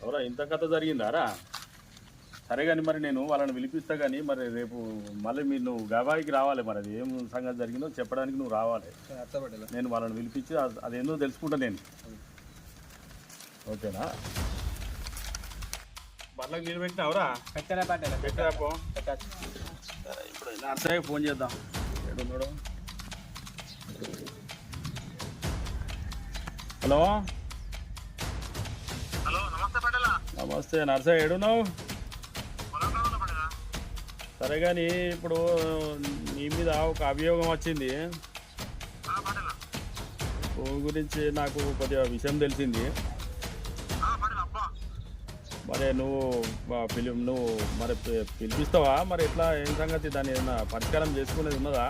ఎవరా ఇంత కథ జరిగిందారా? సరే కానీ మరి నేను వాళ్ళని పిలిపిస్తా కానీ మరి రేపు మళ్ళీ మీరు నువ్వు గవాయికి రావాలి. మరి అది ఏం సంగతి జరిగిందో చెప్పడానికి నువ్వు రావాలి. నేను వాళ్ళని పిలిపించి అదేందో తెలుసుకుంటా నేను. ఓకేనా? బర్లకు నీళ్ళు పెట్టినావురా? పెట్టరాపో. ఇప్పుడు నర్సయ్యకి ఫోన్ చేద్దాం. ఏడున్నాడు? హలో నమస్తే నర్సయ్య, ఏడున్నావు? సరే కానీ ఇప్పుడు నీ మీద ఒక అభియోగం వచ్చింది. గురించి నాకు కొద్దిగా విషయం తెలిసింది. మరి నువ్వు మరి పిలిపిస్తావా? మరి ఎట్లా ఏం సంగతి? దాన్ని ఏదైనా పరిష్కారం చేసుకునేది ఉన్నదా?